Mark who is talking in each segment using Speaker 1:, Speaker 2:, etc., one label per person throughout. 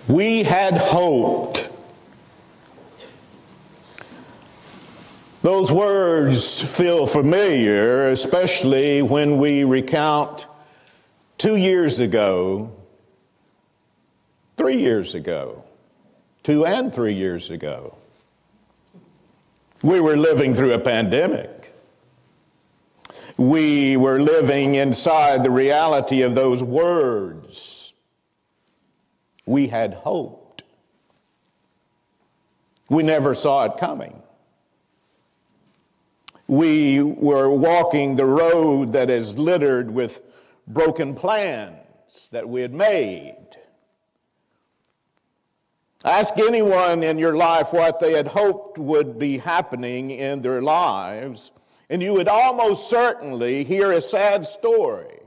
Speaker 1: We had hoped. Those words feel familiar, especially when we recount 2 years ago, 3 years ago, 2 and 3 years ago. We were living through a pandemic. We were living inside the reality of those words. We had hoped. We never saw it coming. We were walking the road that is littered with broken plans that we had made. Ask anyone in your life what they had hoped would be happening in their lives, and you would almost certainly hear a sad story.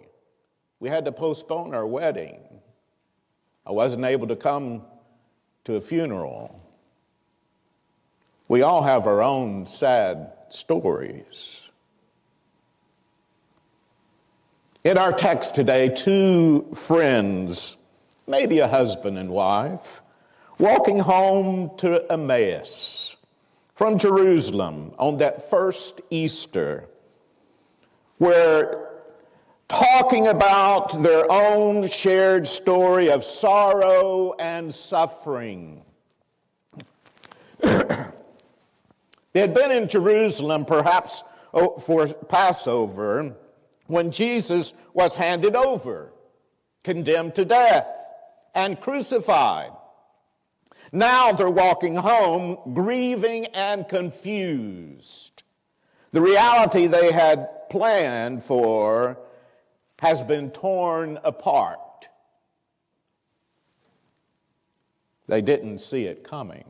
Speaker 1: We had to postpone our wedding. I wasn't able to come to a funeral. We all have our own sad stories. In our text today, 2 friends, maybe a husband and wife, walking home to Emmaus from Jerusalem on that first Easter, were talking about their own shared story of sorrow and suffering. They had been in Jerusalem perhaps for Passover when Jesus was handed over, condemned to death, and crucified. Now they're walking home, grieving and confused. The reality they had planned for has been torn apart. They didn't see it coming.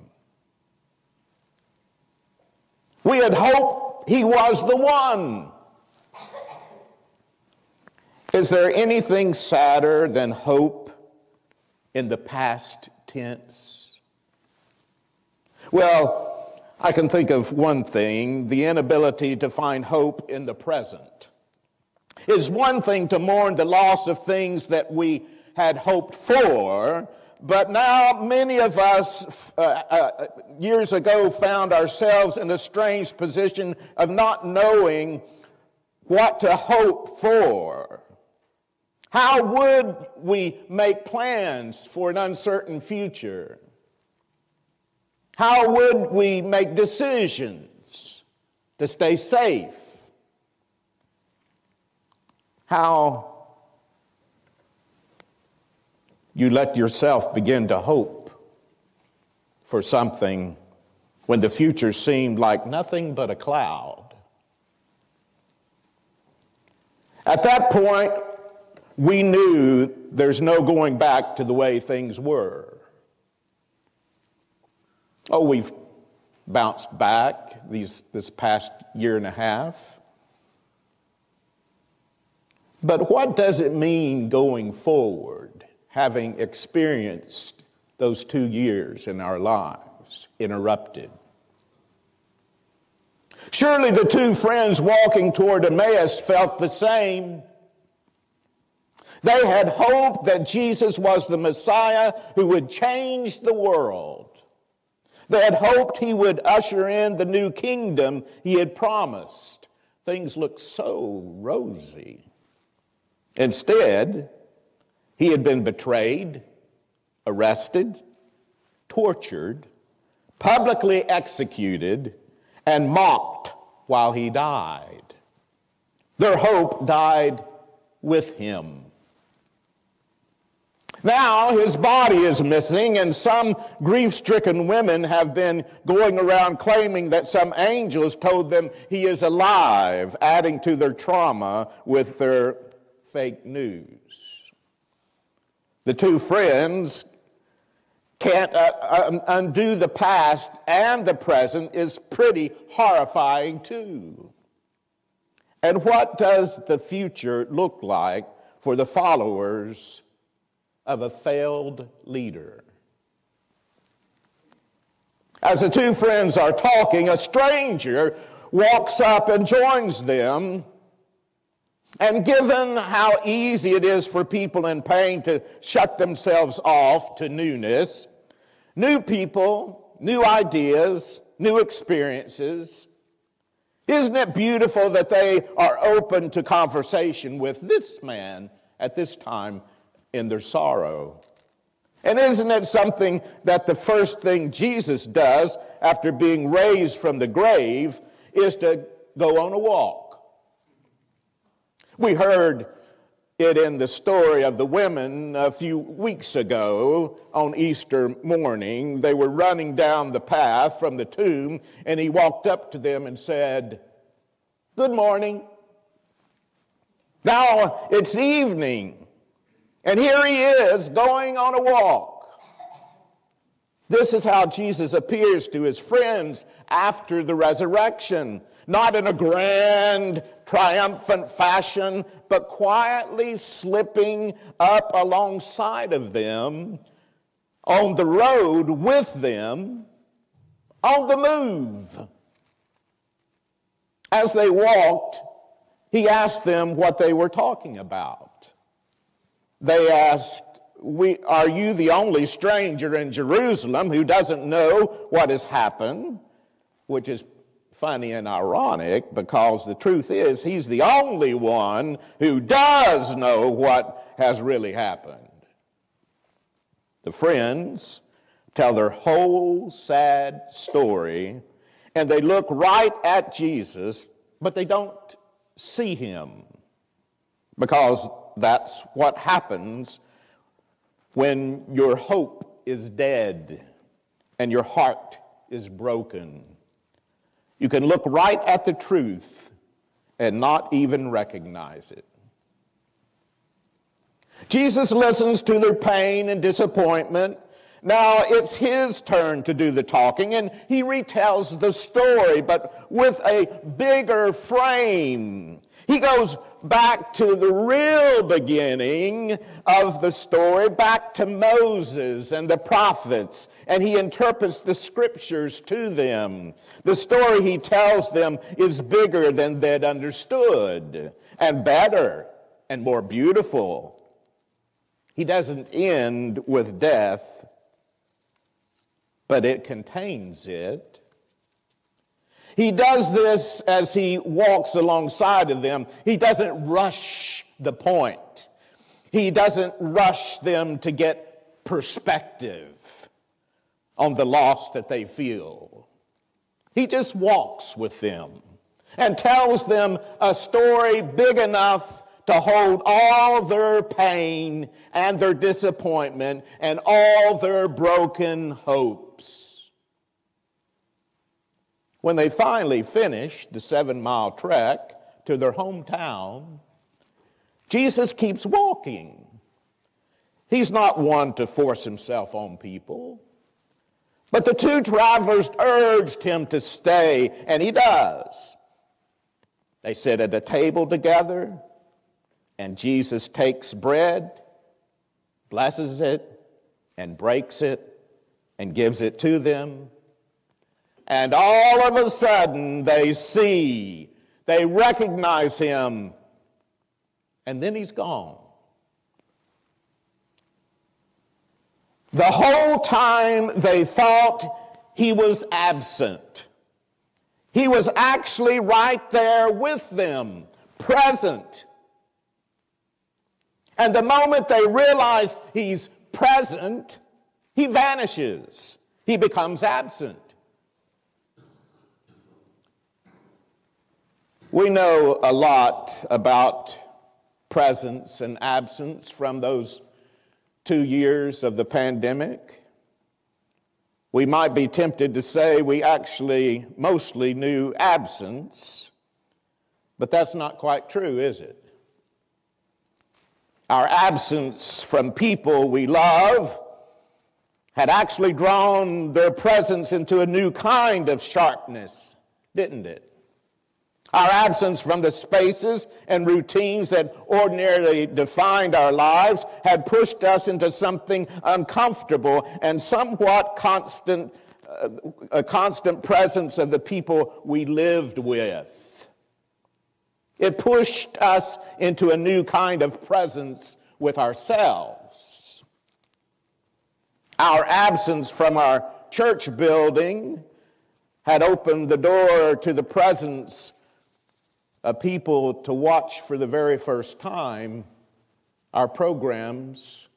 Speaker 1: We had hoped he was the one. Is there anything sadder than hope in the past tense? Well, I can think of one thing: the inability to find hope in the present. It's one thing to mourn the loss of things that we had hoped for, but now many of us years ago found ourselves in a strange position of not knowing what to hope for. How would we make plans for an uncertain future? How would we make decisions to stay safe? How you let yourself begin to hope for something when the future seemed like nothing but a cloud. At that point, we knew there's no going back to the way things were. Oh, we've bounced back this past year and a half. But what does it mean going forward, having experienced those 2 years in our lives interrupted? Surely the 2 friends walking toward Emmaus felt the same. They had hoped that Jesus was the Messiah who would change the world. They had hoped he would usher in the new kingdom he had promised. Things looked so rosy. Instead, he had been betrayed, arrested, tortured, publicly executed, and mocked while he died. Their hope died with him. Now his body is missing, and some grief-stricken women have been going around claiming that some angels told them he is alive, adding to their trauma with their fake news. The 2 friends can't undo the past, and the present is pretty horrifying too. And what does the future look like for the followers of a failed leader? As the 2 friends are talking, a stranger walks up and joins them. And given how easy it is for people in pain to shut themselves off to newness, new people, new ideas, new experiences, isn't it beautiful that they are open to conversation with this man at this time in their sorrow? And isn't it something that the first thing Jesus does after being raised from the grave is to go on a walk? We heard it in the story of the women a few weeks ago on Easter morning. They were running down the path from the tomb, and he walked up to them and said, "Good morning." Now it's evening, and here he is going on a walk. This is how Jesus appears to his friends after the resurrection, not in a grand, triumphant fashion, but quietly slipping up alongside of them, on the road with them, on the move. As they walked, he asked them what they were talking about. They asked, "Are you the only stranger in Jerusalem who doesn't know what has happened?" Which is funny and ironic, because the truth is he's the only one who does know what has really happened. The friends tell their whole sad story, and they look right at Jesus, but they don't see him, because that's what happens when your hope is dead and your heart is broken. You can look right at the truth and not even recognize it. Jesus listens to their pain and disappointment. Now it's his turn to do the talking, and he retells the story, but with a bigger frame. He goes back to the real beginning of the story, back to Moses and the prophets, and he interprets the scriptures to them. The story he tells them is bigger than they'd understood, and better and more beautiful. He doesn't end with death, but it contains it. He does this as he walks alongside of them. He doesn't rush the point. He doesn't rush them to get perspective on the loss that they feel. He just walks with them and tells them a story big enough to hold all their pain and their disappointment and all their broken hopes. When they finally finished the 7-mile trek to their hometown, Jesus keeps walking. He's not one to force himself on people. But the two travelers urged him to stay, and he does. They sit at a table together, and Jesus takes bread, blesses it, and breaks it, and gives it to them. And all of a sudden, they recognize him, and then he's gone. The whole time they thought he was absent. He was actually right there with them, present. And the moment they realize he's present, he vanishes. He becomes absent. We know a lot about presence and absence from those 2 years of the pandemic. We might be tempted to say we actually mostly knew absence, but that's not quite true, is it? Our absence from people we love had actually drawn their presence into a new kind of sharpness, didn't it? Our absence from the spaces and routines that ordinarily defined our lives had pushed us into something uncomfortable and somewhat constant, a constant presence of the people we lived with. It pushed us into a new kind of presence with ourselves. Our absence from our church building had opened the door to the presence of people to watch for the very first time our programs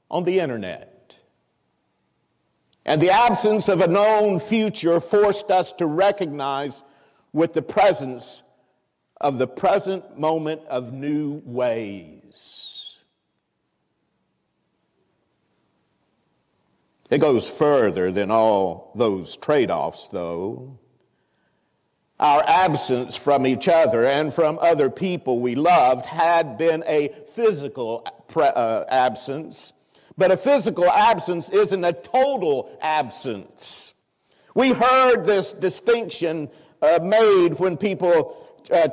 Speaker 1: on the internet. And the absence of a known future forced us to recognize with the presence of the present moment of new ways. It goes further than all those trade-offs, though. Our absence from each other and from other people we loved had been a physical absence, but a physical absence isn't a total absence. We heard this distinction made when people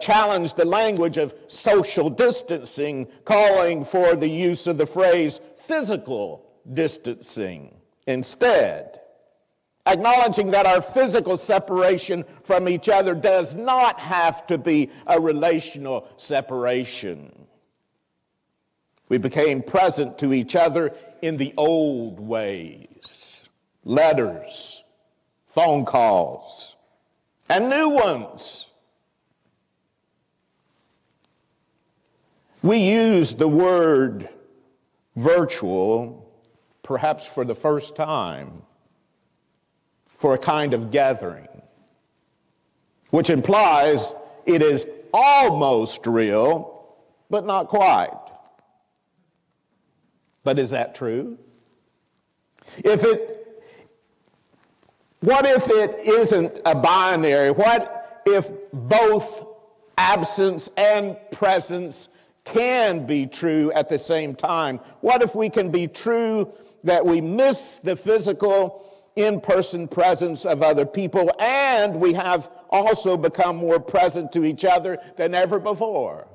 Speaker 1: challenged the language of social distancing, calling for the use of the phrase physical distancing instead. Acknowledging that our physical separation from each other does not have to be a relational separation. We became present to each other in the old ways, letters, phone calls, and new ones. We used the word virtual, perhaps for the first time, for a kind of gathering, which implies it is almost real, but not quite. But is that true? What if it isn't a binary? What if both absence and presence can be true at the same time? What if we can be true that we miss the physical in-person presence of other people, and we have also become more present to each other than ever before?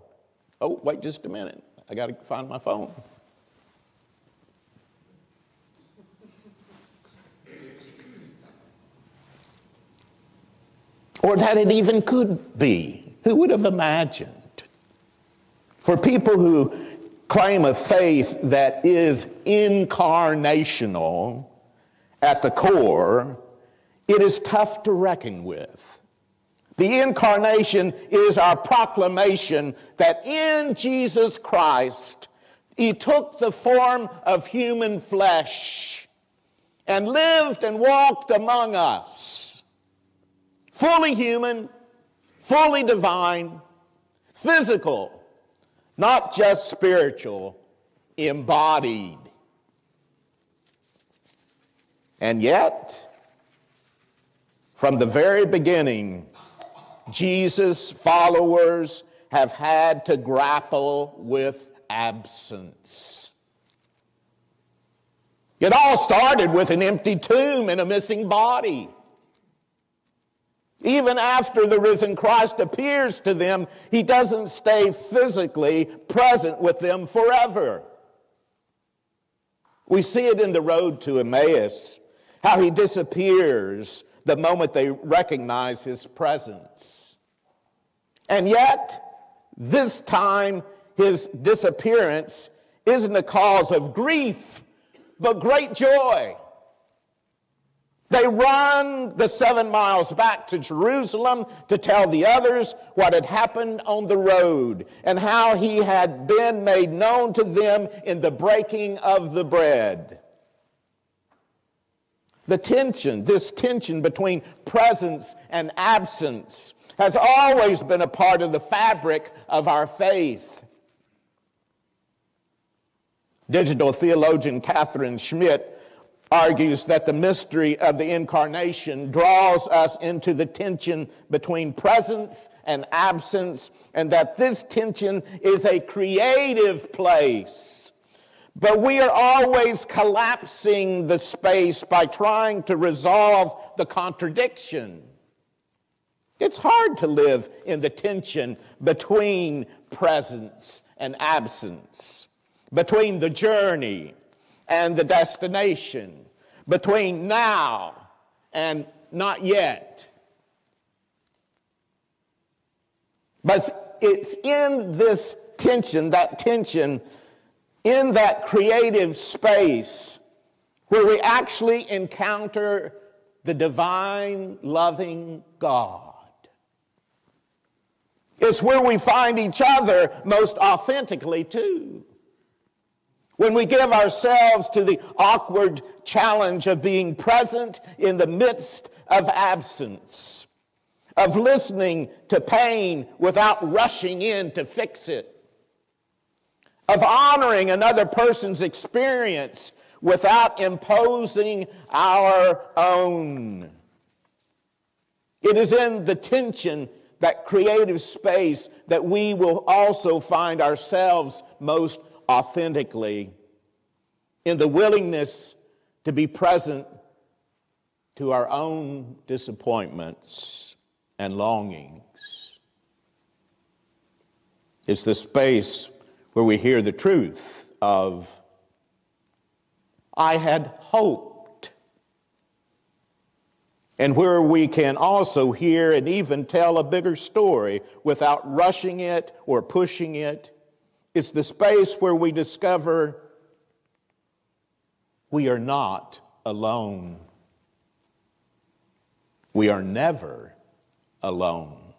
Speaker 1: Oh, wait just a minute. I got to find my phone. Or that it even could be. Who would have imagined? For people who claim a faith that is incarnational at the core, it is tough to reckon with. The incarnation is our proclamation that in Jesus Christ, He took the form of human flesh and lived and walked among us, fully human, fully divine, physical, not just spiritual, embodied. And yet, from the very beginning, Jesus' followers have had to grapple with absence. It all started with an empty tomb and a missing body. Even after the risen Christ appears to them, He doesn't stay physically present with them forever. We see it in the road to Emmaus, how He disappears the moment they recognize His presence. And yet, this time, His disappearance isn't a cause of grief, but great joy. They run the 7 miles back to Jerusalem to tell the others what had happened on the road and how He had been made known to them in the breaking of the bread. This tension between presence and absence has always been a part of the fabric of our faith. Digital theologian Catherine Schmidt argues that the mystery of the incarnation draws us into the tension between presence and absence, and that this tension is a creative place. But we are always collapsing the space by trying to resolve the contradiction. It's hard to live in the tension between presence and absence, between the journey and the destination, between now and not yet. But it's in this tension in that creative space where we actually encounter the divine, loving God. It's where we find each other most authentically, too. When we give ourselves to the awkward challenge of being present in the midst of absence, of listening to pain without rushing in to fix it, of honoring another person's experience without imposing our own. It is in the tension, that creative space, that we will also find ourselves most authentically, in the willingness to be present to our own disappointments and longings. It's the space where we hear the truth of, I had hoped. And where we can also hear and even tell a bigger story without rushing it or pushing it. It's the space where we discover we are not alone. We are never alone.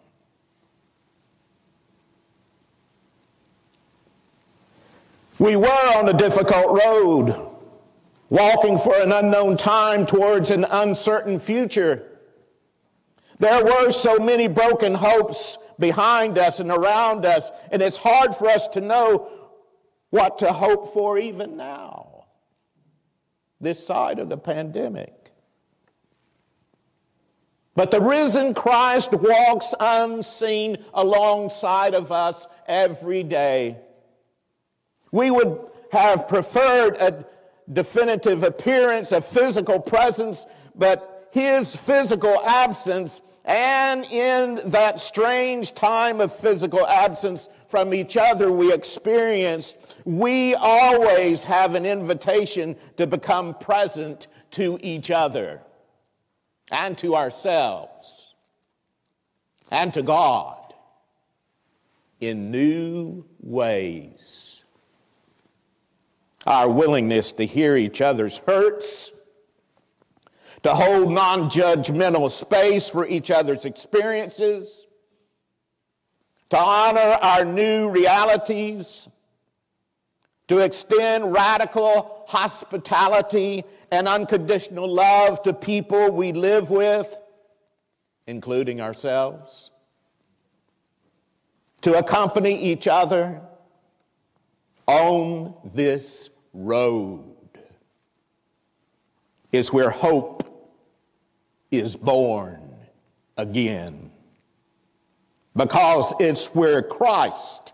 Speaker 1: We were on a difficult road, walking for an unknown time towards an uncertain future. There were so many broken hopes behind us and around us, and it's hard for us to know what to hope for even now, this side of the pandemic. But the risen Christ walks unseen alongside of us every day. We would have preferred a definitive appearance, a physical presence, but his physical absence, and in that strange time of physical absence from each other we experienced, we always have an invitation to become present to each other and to ourselves and to God in new ways. Our willingness to hear each other's hurts, to hold non-judgmental space for each other's experiences, to honor our new realities, to extend radical hospitality and unconditional love to people we live with, including ourselves, to accompany each other on this road is where hope is born again, because it's where Christ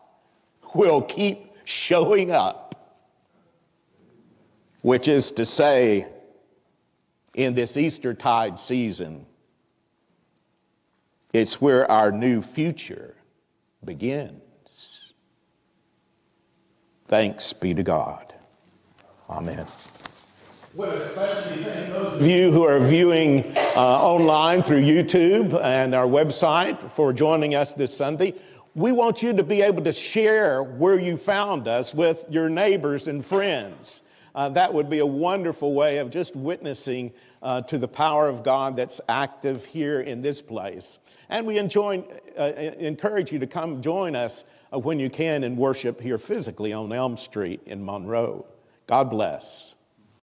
Speaker 1: will keep showing up, which is to say, in this Eastertide season, it's where our new future begins. Thanks be to God. Amen. Would especially thank those of you who are viewing online through YouTube and our website for joining us this Sunday. We want you to be able to share where you found us with your neighbors and friends. That would be a wonderful way of just witnessing to the power of God that's active here in this place. And we encourage you to come join us when you can in worship here physically on Elm Street in Monroe. God bless.